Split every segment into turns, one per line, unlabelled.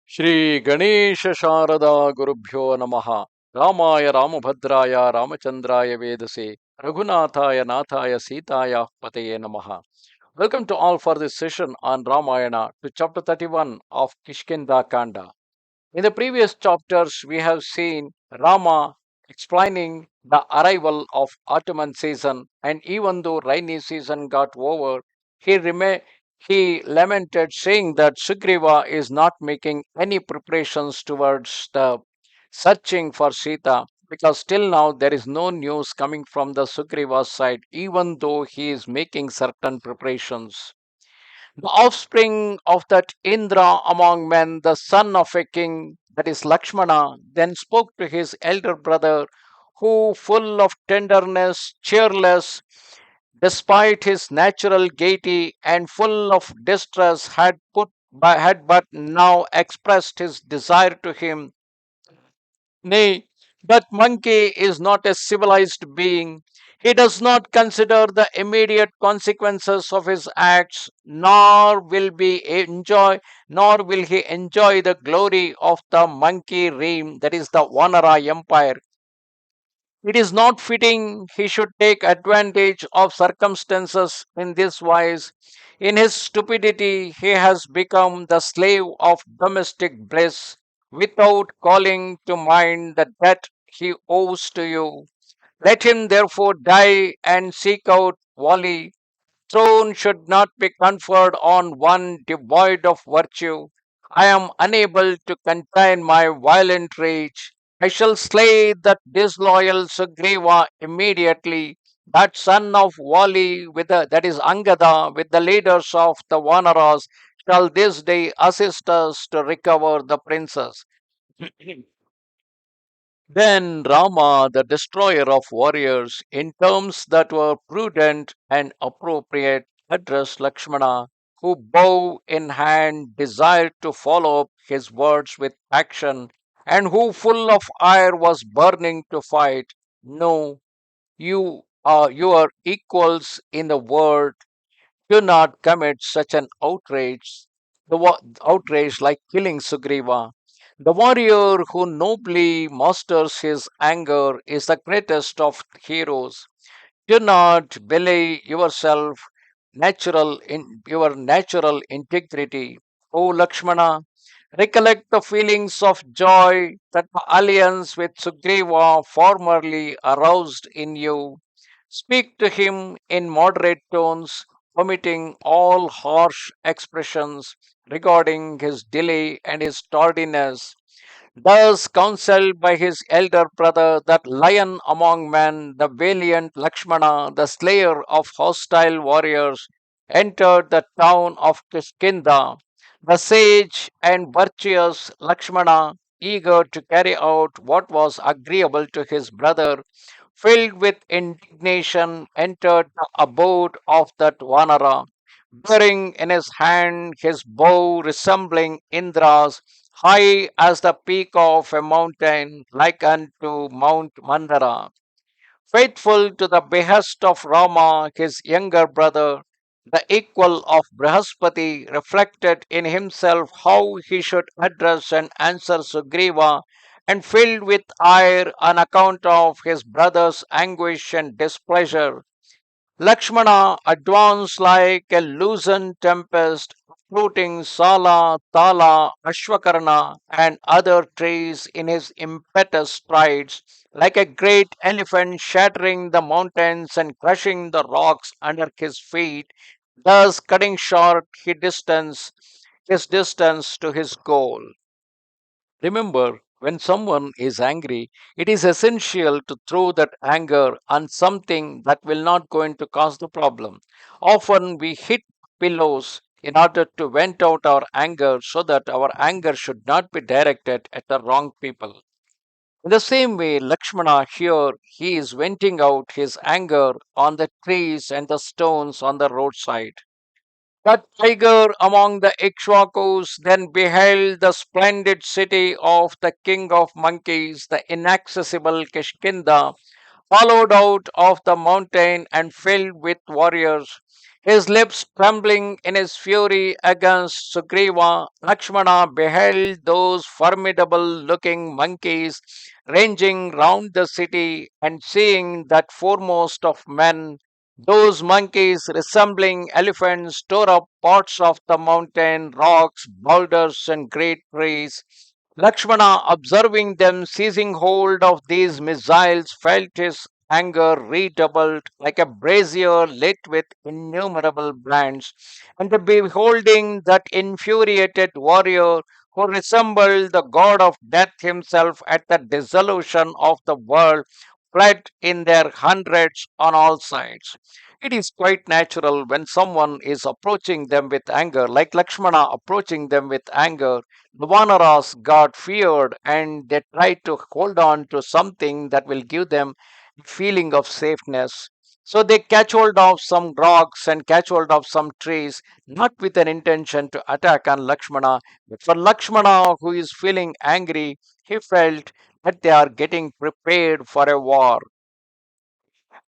Shri Ganesha Sharada Gurubhyo Namaha Ramaya Ramabhadraya Ramachandraya Vedase Raghunathaya Nathaya Sitaya Pataye Namaha. Welcome to all for this session on Ramayana to chapter 31 of Kishkindha Kanda. In the previous chapters, we have seen Rama explaining the arrival of autumn season, and even though rainy season got over, he lamented, saying that Sugriva is not making any preparations towards the searching for Sita, because till now there is no news coming from the Sugriva's side, even though he is making certain preparations. The offspring of that Indra among men, the son of a king, that is Lakshmana, then spoke to his elder brother, who, full of tenderness, cheerless, despite his natural gaiety, and full of distress, had but now expressed his desire to him. Nay, that monkey is not a civilized being. He does not consider the immediate consequences of his acts, nor will he enjoy the glory of the monkey realm, that is the Vanara empire. It is not fitting he should take advantage of circumstances in this wise. In his stupidity, he has become the slave of domestic bliss without calling to mind the debt he owes to you. Let him therefore die and seek out Wali. Throne should not be conferred on one devoid of virtue. I am unable to contain my violent rage. I shall slay that disloyal Sugriva immediately, that son of Vali, that is Angada, with the leaders of the Vanaras, shall this day assist us to recover the princess. Then Rama, the destroyer of warriors, in terms that were prudent and appropriate, addressed Lakshmana, who, bow in hand, desired to follow up his words with action, and who, full of ire, was burning to fight. No, you are equals in the world. Do not commit such an outrage like killing Sugriva. The warrior who nobly masters his anger is the greatest of heroes. Do not belie your natural integrity. O Lakshmana, recollect the feelings of joy that the alliance with Sugriva formerly aroused in you. Speak to him in moderate tones, omitting all harsh expressions regarding his delay and his tardiness. Thus counselled by his elder brother, that lion among men, the valiant Lakshmana, the slayer of hostile warriors, entered the town of Kishkindha. The sage and virtuous Lakshmana, eager to carry out what was agreeable to his brother, filled with indignation, entered the abode of that Vanara, bearing in his hand his bow resembling Indra's, high as the peak of a mountain, like unto Mount Mandara. Faithful to the behest of Rama, his younger brother, the equal of Brihaspati, reflected in himself how he should address and answer Sugriva, and filled with ire on account of his brother's anguish and displeasure, Lakshmana advanced like a loosened tempest, uprooting Sala, Tala, Ashwakarna, and other trees in his impetuous strides, like a great elephant shattering the mountains and crushing the rocks under his feet, thus cutting short his distance to his goal. Remember, when someone is angry, it is essential to throw that anger on something that will not going to cause the problem. Often we hit pillows in order to vent out our anger so that our anger should not be directed at the wrong people. In the same way, Lakshmana here, he is venting out his anger on the trees and the stones on the roadside. The tiger among the Ikshwakus then beheld the splendid city of the king of monkeys, the inaccessible Kishkindha, followed out of the mountain and filled with warriors. his lips trembling in his fury against Sugriva. Lakshmana beheld those formidable looking monkeys ranging round the city, and seeing that foremost of men, those monkeys resembling elephants tore up parts of the mountain, rocks, boulders, and great trees. Lakshmana, observing them seizing hold of these missiles, felt his anger redoubled like a brazier lit with innumerable brands, and beholding that infuriated warrior who resembled the god of death himself at the dissolution of the world, fled in their hundreds on all sides. It is quite natural when someone is approaching them with anger, like Lakshmana approaching them with anger. The Vanaras got feared and they tried to hold on to something that will give them a feeling of safeness. So they catch hold of some rocks and catch hold of some trees, not with an intention to attack on Lakshmana, but for Lakshmana, who is feeling angry, he felt that they are getting prepared for a war.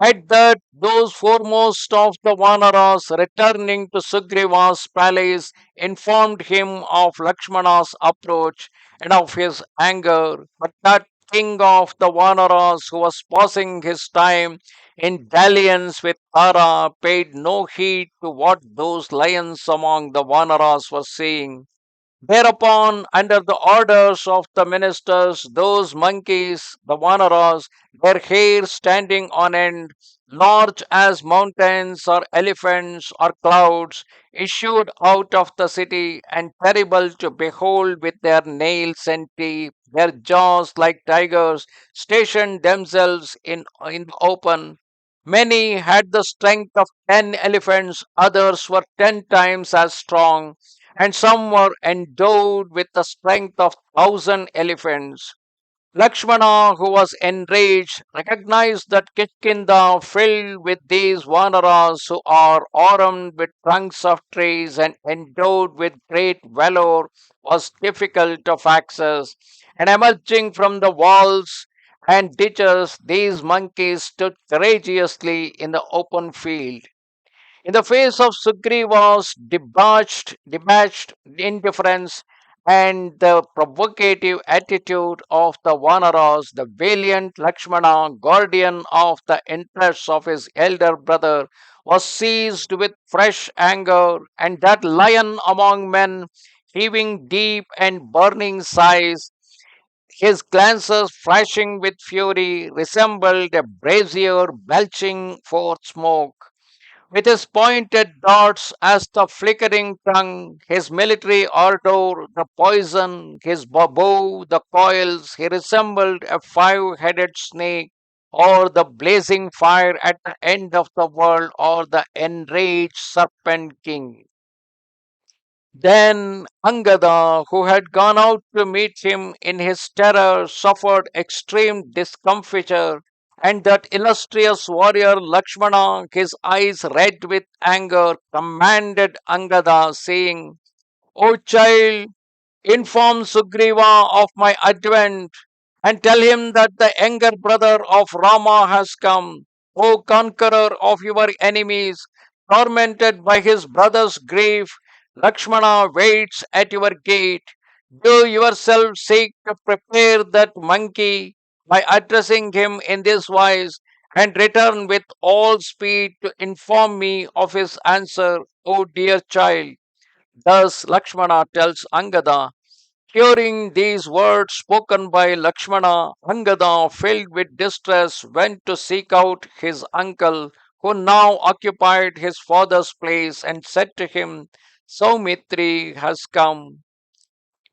At that, those foremost of the Vanaras, returning to Sugriva's palace, informed him of Lakshmana's approach and of his anger. But that king of the Vanaras, who was passing his time in dalliance with Tara, paid no heed to what those lions among the Vanaras were saying. Thereupon, under the orders of the ministers, those monkeys, the Vanaras, their hair standing on end, large as mountains or elephants or clouds, issued out of the city, and terrible to behold with their nails and teeth, their jaws like tigers, stationed themselves in the open. Many had the strength of 10 elephants, others were 10 times as strong, and some were endowed with the strength of 1,000 elephants. Lakshmana, who was enraged, recognized that Kishkindha, filled with these Vanaras who are armed with trunks of trees and endowed with great valor, was difficult of access, and emerging from the walls and ditches, these monkeys stood courageously in the open field. In the face of Sugriva's debauched indifference and the provocative attitude of the Vanaras, the valiant Lakshmana, guardian of the interests of his elder brother, was seized with fresh anger, and that lion among men, heaving deep and burning sighs, his glances flashing with fury, resembled a brazier belching forth smoke. With his pointed darts as the flickering tongue, his military ardor, the poison, his bow, the coils, he resembled a 5-headed snake, or the blazing fire at the end of the world, or the enraged serpent king. Then Angada, who had gone out to meet him in his terror, suffered extreme discomfiture, and that illustrious warrior Lakshmana, his eyes red with anger, commanded Angada, saying, O child, inform Sugriva of my advent, and tell him that the younger brother of Rama has come, O conqueror of your enemies, tormented by his brother's grief. Lakshmana waits at your gate. Do yourself seek to prepare that monkey by addressing him in this wise, and return with all speed to inform me of his answer, O dear child. Thus Lakshmana tells Angada. Hearing these words spoken by Lakshmana, Angada, filled with distress, went to seek out his uncle, who now occupied his father's place, and said to him, Saumitri has come.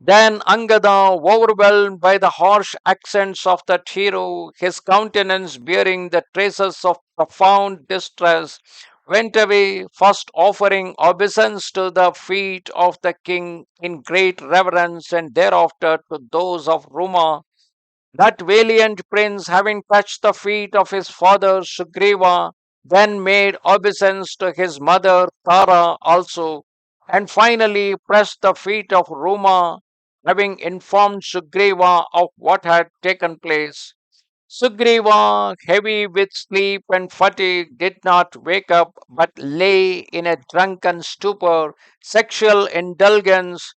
Then Angada, overwhelmed by the harsh accents of that hero, his countenance bearing the traces of profound distress, went away, first offering obeisance to the feet of the king in great reverence, and thereafter to those of Rama. That valiant prince, having touched the feet of his father Sugriva, then made obeisance to his mother Tara also, and finally pressed the feet of Ruma, having informed Sugriva of what had taken place. Sugriva, heavy with sleep and fatigue, did not wake up but lay in a drunken stupor, sexual indulgence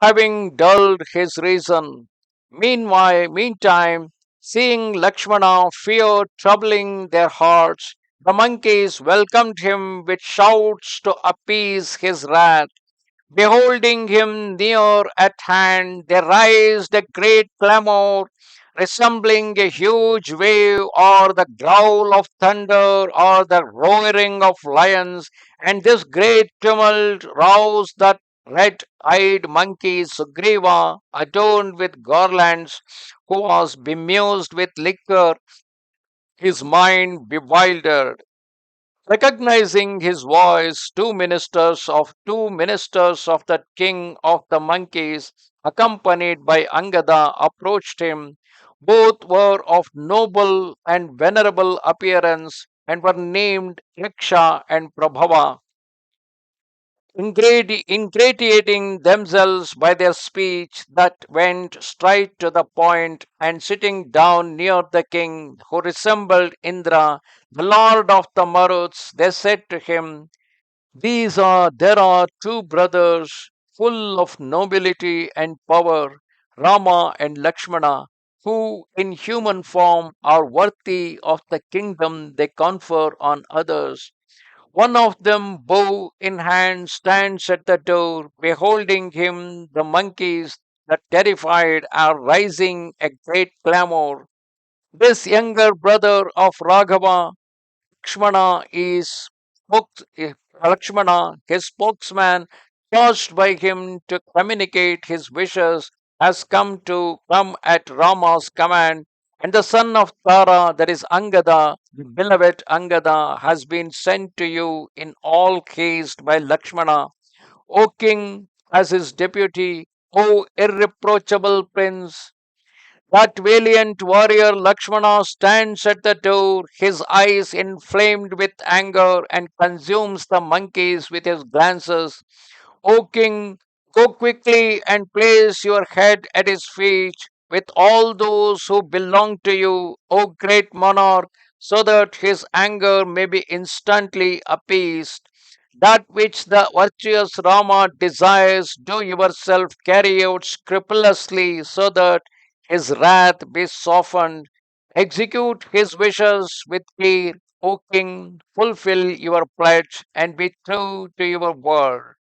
having dulled his reason. Meantime, seeing Lakshmana, fear troubling their hearts, the monkeys welcomed him with shouts to appease his wrath. Beholding him near at hand, they raised a great clamor, resembling a huge wave, or the growl of thunder, or the roaring of lions. And this great tumult roused that red eyed monkey Sugriva, adorned with garlands, who was bemused with liquor, his mind bewildered. Recognizing his voice, two ministers of the king of the monkeys, accompanied by Angada, approached him. Both were of noble and venerable appearance and were named Yaksha and Prabhava, ingratiating themselves by their speech that went straight to the point, and sitting down near the king, who resembled Indra, the lord of the Maruts, they said to him, there are two brothers full of nobility and power, Rama and Lakshmana, who in human form are worthy of the kingdom they confer on others. One of them, bow in hand, stands at the door. Beholding him, the monkeys, the terrified, are raising a great clamor. This younger brother of Raghava, Lakshmana is Lakshmana, his spokesman, charged by him to communicate his wishes, has come at Rama's command, and the son of Tara, that is Angada, the beloved Angada, has been sent to you in all haste by Lakshmana, O king, as his deputy, O irreproachable prince. That valiant warrior Lakshmana stands at the door, his eyes inflamed with anger, and consumes the monkeys with his glances. O king, go quickly and place your head at his feet with all those who belong to you, O great monarch, so that his anger may be instantly appeased. That which the virtuous Rama desires, do yourself carry out scrupulously, so that his wrath be softened. Execute his wishes with care, O king, fulfill your pledge and be true to your word.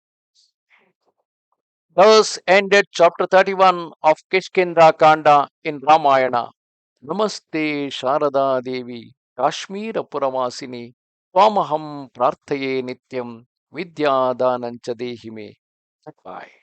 Thus ended chapter 31 of Kishkindha Kanda in Ramayana. Namaste Sharada Devi, Kashmira Puravasini, Twamaham Prarthaye Nityam, Vidya Danancha Dehime. Bye.